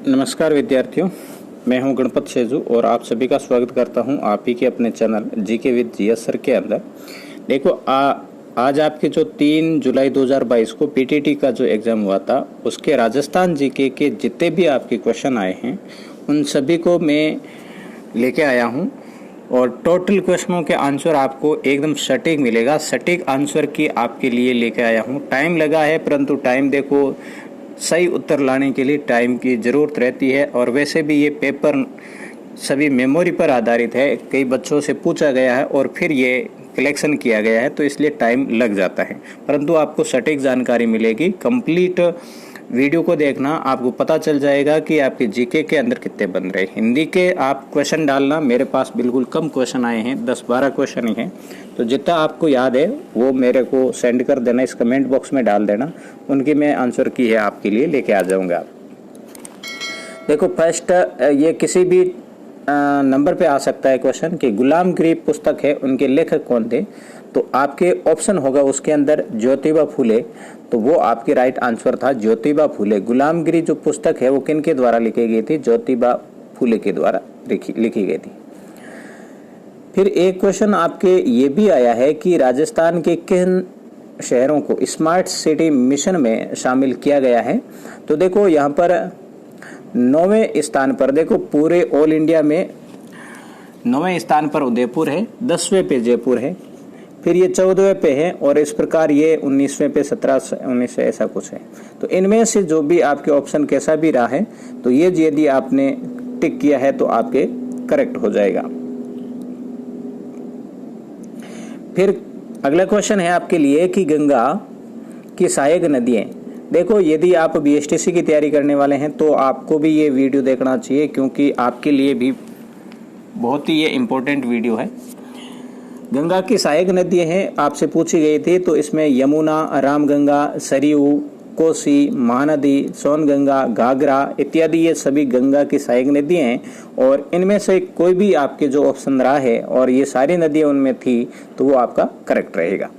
नमस्कार विद्यार्थियों, मैं हूं गणपत सेजू और आप सभी का स्वागत करता हूं आप ही के अपने channel GK with GS sir के अंदर। देखो आज आपके जो 3 जुलाई 2022 को पीटीटी का जो एग्ज़ाम हुआ था उसके राजस्थान जीके के जितने भी आपके क्वेश्चन आए हैं उन सभी को मैं लेके आया हूं और टोटल क्वेश्चनों के आंसर आपको एकदम सटीक मिलेगा। सटीक आंसर की आपके लिए लेके आया हूं। टाइम लगा है परंतु टाइम देखो सही उत्तर लाने के लिए टाइम की ज़रूरत रहती है और वैसे भी ये पेपर सभी मेमोरी पर आधारित है। कई बच्चों से पूछा गया है और फिर ये कलेक्शन किया गया है तो इसलिए टाइम लग जाता है, परंतु आपको सटीक जानकारी मिलेगी। कंप्लीट वीडियो को देखना, आपको पता चल जाएगा कि आपके जीके के अंदर कितने बन रहे। हिंदी के आप क्वेश्चन डालना, मेरे पास बिल्कुल कम क्वेश्चन आए हैं, 10-12 क्वेश्चन ही हैं, तो जितना आपको याद है वो मेरे को सेंड कर देना, इस कमेंट बॉक्स में डाल देना, उनकी मैं आंसर की है आपके लिए लेके आ जाऊंगा। देखो फर्स्ट ये किसी भी नंबर पे आ सकता है क्वेश्चन कि गुलामगिरी पुस्तक है, उनके लेखक कौन थे, तो आपके ऑप्शन होगा उसके अंदर ज्योतिबा फूले, तो वो आपके राइट आंसर था ज्योतिबा फूले। गुलामगिरी जो पुस्तक है वो किन के द्वारा लिखी गई थी? ज्योतिबा फूले के द्वारा लिखी गई थी। फिर एक क्वेश्चन आपके ये भी आया है कि राजस्थान के किन शहरों को स्मार्ट सिटी मिशन में शामिल किया गया है? तो देखो यहाँ पर 9वें स्थान पर, देखो पूरे ऑल इंडिया में 9वें स्थान पर उदयपुर है, 10वें पे जयपुर है, फिर ये 14वें पे है और इस प्रकार ये 19वें पे 17-19 ऐसा कुछ है। तो इनमें से जो भी आपके ऑप्शन कैसा भी रहा है तो ये यदि आपने टिक किया है तो आपके करेक्ट हो जाएगा। फिर अगला क्वेश्चन है आपके लिए कि गंगा की सहायक नदियां। देखो यदि आप बीएसटीसी की तैयारी करने वाले हैं तो आपको भी ये वीडियो देखना चाहिए क्योंकि आपके लिए भी बहुत ही ये इम्पोर्टेंट वीडियो है। गंगा की सहायक नदियां हैं आपसे पूछी गई थी, तो इसमें यमुना, रामगंगा, सरयू, कोसी, महानदी, सोनगंगा, घाघरा इत्यादि ये सभी गंगा की सहायक नदियां हैं और इनमें से कोई भी आपके जो ऑप्शन रहा है और ये सारी नदियां उनमें थी तो वो आपका करेक्ट रहेगा।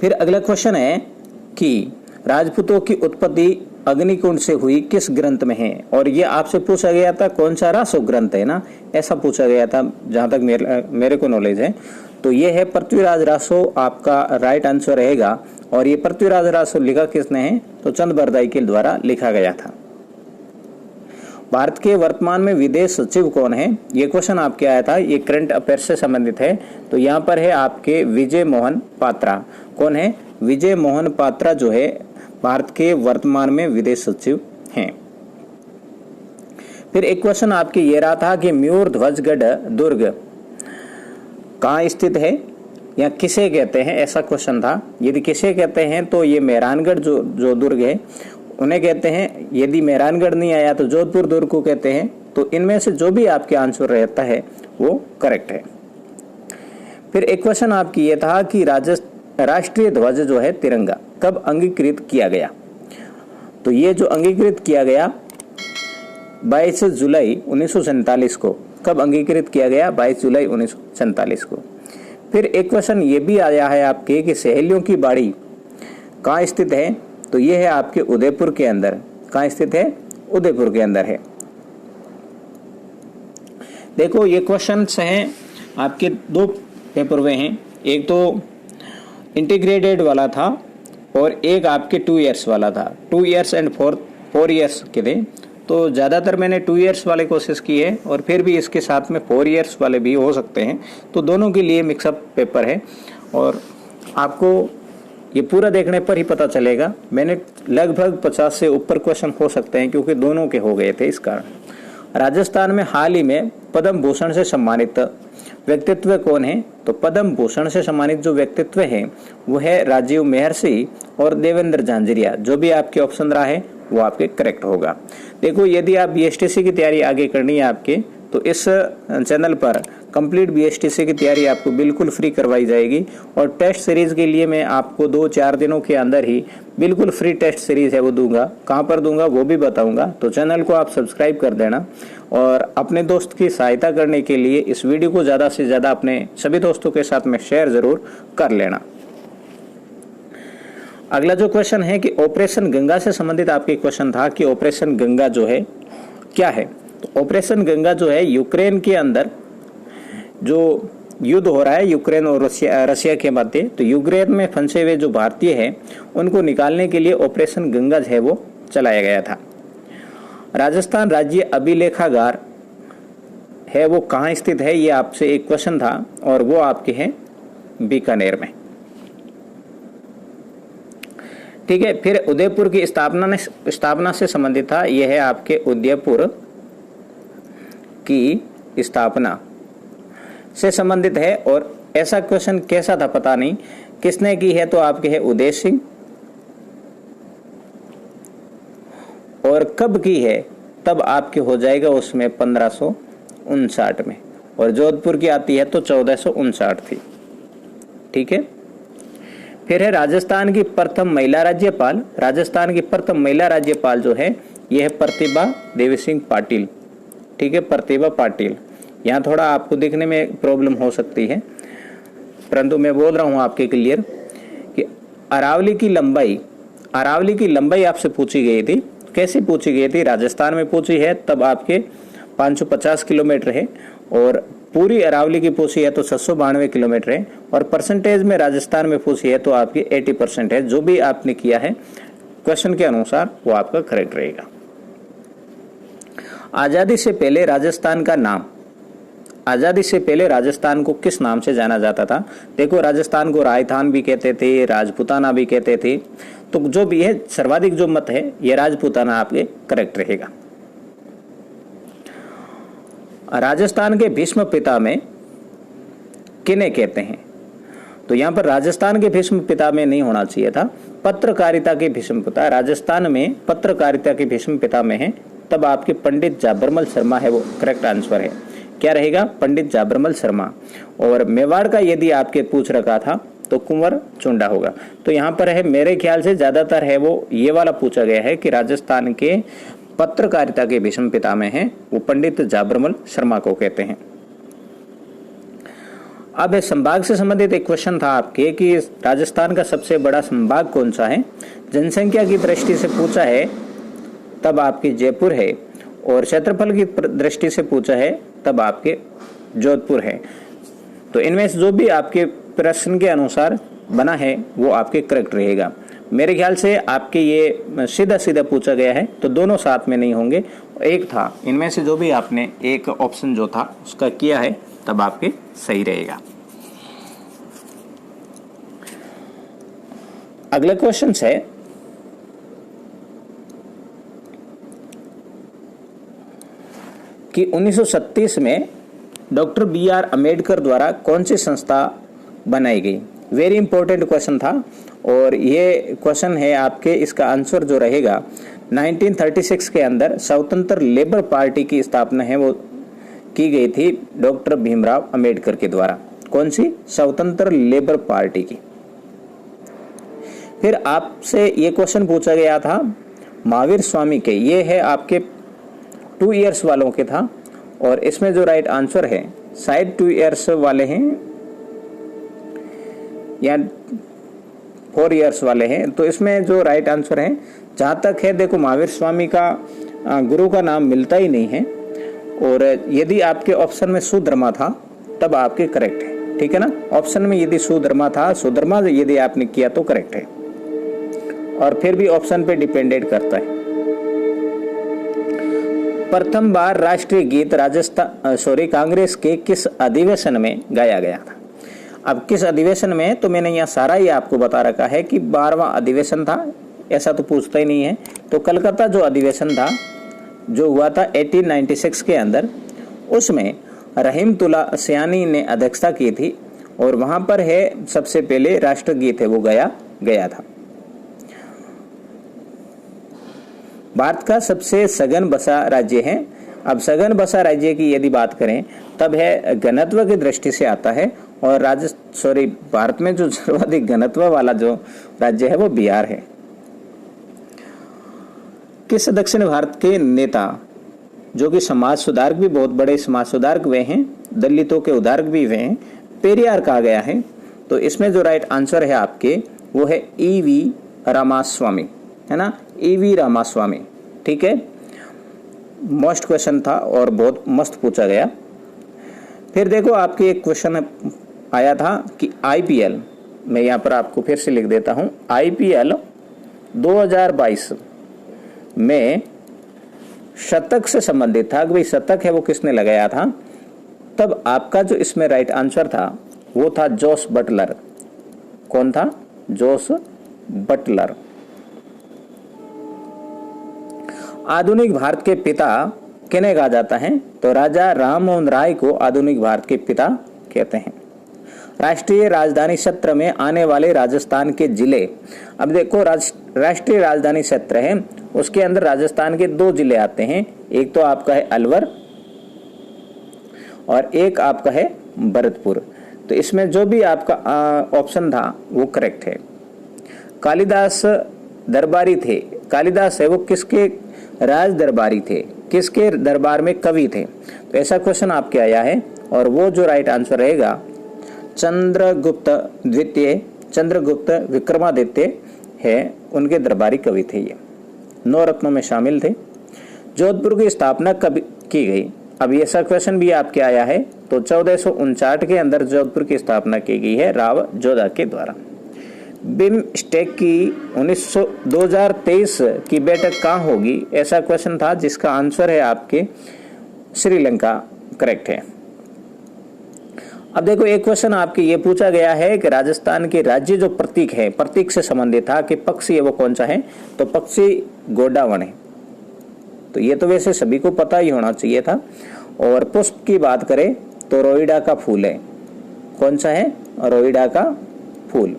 फिर अगला क्वेश्चन है कि राजपूतों की उत्पत्ति अग्निकुंड से हुई किस ग्रंथ में है? और ये आपसे पूछा गया था कौन सा रासो ग्रंथ है ना, ऐसा पूछा गया था जहां तक मेरे को नॉलेज है। तो ये है पृथ्वीराज रासो आपका राइट आंसर रहेगा। और ये पृथ्वीराज रासो लिखा किसने है? तो चंद बरदाई के द्वारा लिखा गया था। भारत के वर्तमान में विदेश सचिव कौन है? ये क्वेश्चन आपके आया था, ये करंट अफेयर से संबंधित है। तो यहाँ पर है आपके विजय मोहन पात्रा। कौन है? विजय मोहन पात्रा जो है भारत के वर्तमान में विदेश सचिव हैं। फिर एक क्वेश्चन आपके ये रहा था कि मयूर ध्वजगढ़ दुर्ग कहाँ स्थित है या किसे कहते हैं, ऐसा क्वेश्चन था। यदि किसे कहते हैं तो ये मेहरानगढ़ जो दुर्ग है उन्हें कहते हैं। यदि मेहरानगढ़ नहीं आया तो जोधपुर दुर्ग को कहते हैं। तो इनमें से जो भी आपके आंसर रहता है वो करेक्ट है। फिर एक क्वेश्चन आपकी ये था कि राष्ट्रीय ध्वज जो है तिरंगा कब अंगीकृत किया गया? तो ये जो अंगीकृत किया गया 22 जुलाई 1947 को। कब अंगीकृत किया गया? 22 जुलाई 1947 को। फिर एक क्वेश्चन ये भी आया है आपके कि सहेलियों की बाड़ी कहाँ स्थित है? तो ये है आपके उदयपुर के अंदर। कहाँ स्थित है? उदयपुर के अंदर है। देखो ये क्वेश्चंस हैं आपके दो पेपर में हैं, एक तो इंटीग्रेटेड वाला था और एक आपके 2 इयर्स वाला था। 2 इयर्स एंड 4 इयर्स के थे, तो ज़्यादातर मैंने 2 इयर्स वाले कोशिश की है और फिर भी इसके साथ में 4 इयर्स वाले भी हो सकते हैं। तो दोनों के लिए मिक्सअप पेपर है और आपको ये पूरा देखने पर ही पता चलेगा। मैंने लगभग 50 से ऊपर क्वेश्चन हो सकते हैं क्योंकि दोनों के हो गए थे इस कारण। राजस्थान में हाल ही में पद्म भूषण से सम्मानित व्यक्तित्व कौन है? तो पद्म भूषण से सम्मानित जो व्यक्तित्व है वो है राजीव महर्षि और देवेंद्र झांझरिया। जो भी आपके ऑप्शन रहा है वो आपके करेक्ट होगा। देखो यदि आप बीएसटीसी की तैयारी आगे करनी है आपके, तो इस चैनल पर कंप्लीट बीएसटीसी की तैयारी आपको बिल्कुल फ्री करवाई जाएगी और टेस्ट सीरीज के लिए मैं आपको 2-4 दिनों के अंदर ही बिल्कुल फ्री टेस्ट सीरीज है वो दूंगा। कहाँ पर दूंगा वो भी बताऊंगा। तो चैनल को आप सब्सक्राइब कर देना और अपने दोस्त की सहायता करने के लिए इस वीडियो को ज़्यादा से ज़्यादा अपने सभी दोस्तों के साथ में शेयर ज़रूर कर लेना। अगला जो क्वेश्चन है कि ऑपरेशन गंगा से संबंधित आपके क्वेश्चन था कि ऑपरेशन गंगा जो है क्या है। तो ऑपरेशन गंगा जो है यूक्रेन के अंदर जो युद्ध हो रहा है यूक्रेन और रशिया के मध्य, तो यूक्रेन में फंसे हुए जो भारतीय हैं उनको निकालने के लिए ऑपरेशन गंगा है वो चलाया गया था। राजस्थान राज्य अभिलेखागार है वो कहाँ स्थित है, ये आपसे एक क्वेश्चन था और वो आपके हैं बीकानेर में। ठीक है, फिर उदयपुर की स्थापना से संबंधित था, यह है आपके उदयपुर की स्थापना से संबंधित है। और ऐसा क्वेश्चन कैसा था पता नहीं, किसने की है, तो आपके है उदय सिंह। और कब की है, तब आपके हो जाएगा उसमें 1559 में। और जोधपुर की आती है तो 1459 थी। ठीक है, फिर है राजस्थान की प्रथम महिला राज्यपाल। राजस्थान की प्रथम महिला राज्यपाल जो है यह है प्रतिभा देवी सिंह पाटिल। ठीक है, प्रतिभा पाटिल। यहाँ थोड़ा आपको दिखने में प्रॉब्लम हो सकती है, परंतु मैं बोल रहा हूँ आपके क्लियर कि अरावली की लंबाई आपसे पूछी गई थी। कैसे पूछी गई थी, राजस्थान में पूछी है तब आपके 550 किलोमीटर है, और पूरी अरावली की पूछी है तो 792 किलोमीटर है, और परसेंटेज में राजस्थान में पूछी है तो आपकी 80% है। जो भी आपने किया है क्वेश्चन के अनुसार वो आपका करेक्ट रहेगा। आजादी से पहले राजस्थान का नाम, आजादी से पहले राजस्थान को किस नाम से जाना जाता था। देखो, राजस्थान को राजस्थान भी कहते थे, राजपूताना भी कहते थे, तो जो भी है सर्वाधिक जो मत है ये राजपूताना आपके करेक्ट रहेगा। राजस्थान के भीष्म पिता में किन्हें कहते हैं, तो यहाँ पर राजस्थान के भीष्म पिता में नहीं होना चाहिए था, पत्रकारिता के भीष्म पिता। राजस्थान में पत्रकारिता के भीष्म पिता में है, तब आपके पंडित जाबरमल शर्मा है वो करेक्ट आंसर है। क्या रहेगा, पंडित जाबरमल शर्मा। और मेवाड़ का यदि आपके पूछ रखा था तो कुंवर चुंडा होगा। तो यहाँ पर है मेरे ख्याल से ज्यादातर है वो ये वाला पूछा गया है कि राजस्थान के पत्रकारिता के भीष्म पिता में है वो पंडित जाबरमल शर्मा को कहते हैं। अब संभाग से संबंधित एक क्वेश्चन था आपके कि राजस्थान का सबसे बड़ा संभाग कौन सा है। जनसंख्या की दृष्टि से पूछा है तब आपकी जयपुर है, और क्षेत्रफल की दृष्टि से पूछा है तब आपके जोधपुर है। तो इनमें से जो भी आपके प्रश्न के अनुसार बना है वो आपके करेक्ट रहेगा। मेरे ख्याल से आपके ये सीधा सीधा पूछा गया है तो दोनों साथ में नहीं होंगे, एक था। इनमें से जो भी आपने एक ऑप्शन जो था उसका किया है तब आपके सही रहेगा। अगला क्वेश्चन है कि 1937 में डॉक्टर BR अम्बेडकर द्वारा कौन सी संस्था बनाई गई। वेरी इंपॉर्टेंट क्वेश्चन था, और ये क्वेश्चन है आपके, इसका आंसर जो रहेगा 1936 के अंदर स्वतंत्र लेबर पार्टी की स्थापना है वो की गई थी डॉक्टर भीमराव अम्बेडकर के द्वारा। कौन सी, स्वतंत्र लेबर पार्टी की। फिर आपसे ये क्वेश्चन पूछा गया था महावीर स्वामी के, ये है आपके 2 इयर्स वालों के था, और इसमें जो राइट आंसर है शायद 2 इयर्स वाले हैं या 4 इयर्स वाले हैं। तो इसमें जो राइट आंसर है जहां तक है, देखो महावीर स्वामी का गुरु का नाम मिलता ही नहीं है, और यदि आपके ऑप्शन में सुधर्मा था तब आपके करेक्ट है। ठीक है ना, ऑप्शन में यदि सुधर्मा था, सुधर्मा यदि आपने किया तो करेक्ट है, और फिर भी ऑप्शन पे डिपेंडेंट करता है। प्रथम बार राष्ट्रीय गीत कांग्रेस के किस अधिवेशन में गाया गया था। अब किस अधिवेशन में, तो मैंने यहाँ सारा ही आपको बता रखा है कि 12वां अधिवेशन था, ऐसा तो पूछता ही नहीं है। तो कलकत्ता जो अधिवेशन था जो हुआ था 1896 के अंदर, उसमें रहीमतुल्ला सयानी ने अध्यक्षता की थी, और वहां पर है सबसे पहले राष्ट्रगीत है वो गाया गया था। भारत का सबसे सघन बसा राज्य है। अब सघन बसा राज्य की यदि बात करें तब है घनत्व की दृष्टि से आता है, और भारत में जो सर्वाधिक घनत्व वाला जो राज्य है वो बिहार है। किस दक्षिण भारत के नेता जो कि समाज सुधारक भी बहुत बड़े समाज सुधारक वे हैं, दलितों के उद्धारक भी वे हैं, पेरियार कहा गया है। तो इसमें जो राइट आंसर है आपके वो है EV रामास्वामी, है ना, ईवी रामास्वामी। ठीक है, मोस्ट क्वेश्चन था और बहुत मस्त पूछा गया। फिर देखो आपके एक क्वेश्चन आया था कि आईपीएल, मैं यहाँ पर आपको फिर से लिख देता हूँ, आईपीएल 2022 में शतक से संबंधित था कि भाई शतक है वो किसने लगाया था। तब आपका जो इसमें राइट आंसर था वो था जोस बटलर। कौन था? Jos Buttler. आधुनिक भारत के पिता किन्हें कहा जाता है? तो राजा राम मोहन राय को आधुनिक भारत के पिता कहते हैं। राष्ट्रीय राजधानी क्षेत्र में आने वाले राजस्थान के जिले, अब देखो राष्ट्रीय राजधानी क्षेत्र है, उसके अंदर राजस्थान के 2 जिले आते हैं, एक तो आपका है अलवर और एक आपका है भरतपुर। तो इसमें जो भी आपका ऑप्शन था वो करेक्ट है। कालिदास दरबारी थे, कालिदास है वो किसके राज दरबारी थे, किसके दरबार में कवि थे? तो ऐसा क्वेश्चन आपके आया है और वो जो राइट आंसर रहेगा चंद्रगुप्त द्वितीय, चंद्रगुप्त विक्रमादित्य है, उनके दरबारी कवि थे। ये 9 रत्नों में शामिल थे। जोधपुर की स्थापना कब की गई? अब ऐसा क्वेश्चन भी आपके आया है। तो 1459 के अंदर जोधपुर की स्थापना की गई है राव जोधा के द्वारा। बिमस्टेक की 2023 की बैठक कहाँ होगी? ऐसा क्वेश्चन था जिसका आंसर है आपके श्रीलंका, करेक्ट है। अब देखो एक क्वेश्चन आपके ये पूछा गया है कि राजस्थान के राज्य जो प्रतीक है, प्रतीक से संबंधित था कि पक्षी है वो कौन सा है? तो पक्षी गोडावण है। तो ये तो वैसे सभी को पता ही होना चाहिए था। और पुष्प की बात करें तो रोइडा का फूल है। कौन सा है? रोइडा का फूल।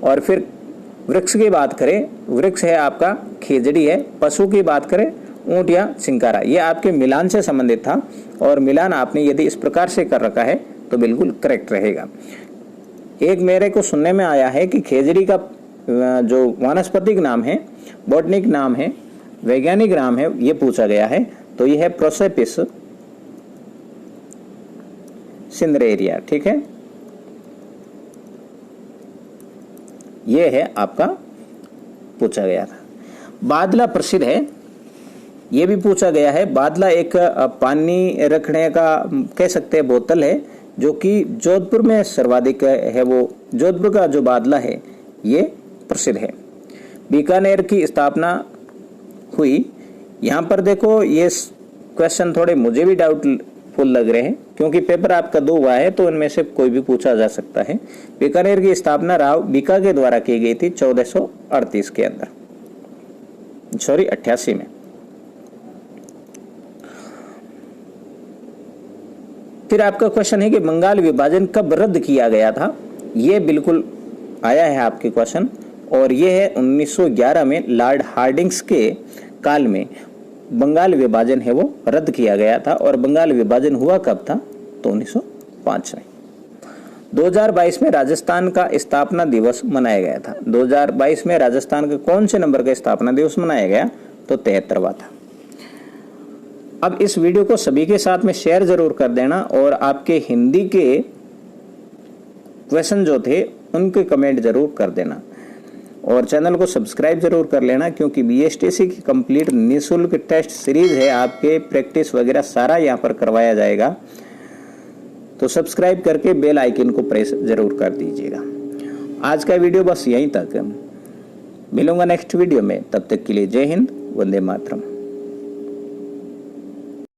और फिर वृक्ष की बात करें, वृक्ष है आपका खेजड़ी है। पशु की बात करें ऊंट या चिंकारा। ये आपके मिलान से संबंधित था और मिलान आपने यदि इस प्रकार से कर रखा है तो बिल्कुल करेक्ट रहेगा। एक मेरे को सुनने में आया है कि खेजड़ी का जो वानस्पतिक नाम है, बॉटनिक नाम है, वैज्ञानिक नाम है, ये पूछा गया है। तो ये है प्रोसेपिस सिंदरेरिया। ठीक है, ये है आपका पूछा गया था। बादला प्रसिद्ध है, ये भी पूछा गया है। बादला एक पानी रखने का कह सकते हैं बोतल है जो कि जोधपुर में सर्वाधिक है। वो जोधपुर का जो बादला है ये प्रसिद्ध है। बीकानेर की स्थापना हुई, यहाँ पर देखो ये क्वेश्चन थोड़े मुझे भी डाउटफुल लग रहे हैं क्योंकि पेपर आपका 2 हुआ है तो उनमें से कोई भी पूछा जा सकता है। बीकानेर की स्थापना राव बीका के द्वारा की गई थी 1438 के अंदर, 88 में। फिर आपका क्वेश्चन है कि बंगाल विभाजन कब रद्द किया गया था? ये बिल्कुल आया है आपके क्वेश्चन और ये है 1911 में लॉर्ड हार्डिंग्स के काल में बंगाल विभाजन है वो रद्द किया गया था। और बंगाल विभाजन हुआ कब था? तो 1905 में। 2022 में राजस्थान का स्थापना दिवस मनाया गया था। 2022 में राजस्थान का कौन से नंबर का स्थापना दिवस मनाया गया? तो 73वां था। अब इस वीडियो को सभी के साथ में शेयर जरूर कर देना और आपके हिंदी के क्वेश्चन जो थे उनके कमेंट जरूर कर देना और चैनल को सब्सक्राइब जरूर कर लेना क्योंकि बीएसटीसी की कंप्लीट निःशुल्क टेस्ट सीरीज है। आपके प्रैक्टिस वगैरह सारा यहाँ पर करवाया जाएगा, तो सब्सक्राइब करके बेल आइकन को प्रेस जरूर कर दीजिएगा। आज का वीडियो बस यहीं तक, मिलूंगा नेक्स्ट वीडियो में। तब तक के लिए जय हिंद, वंदे मातरम।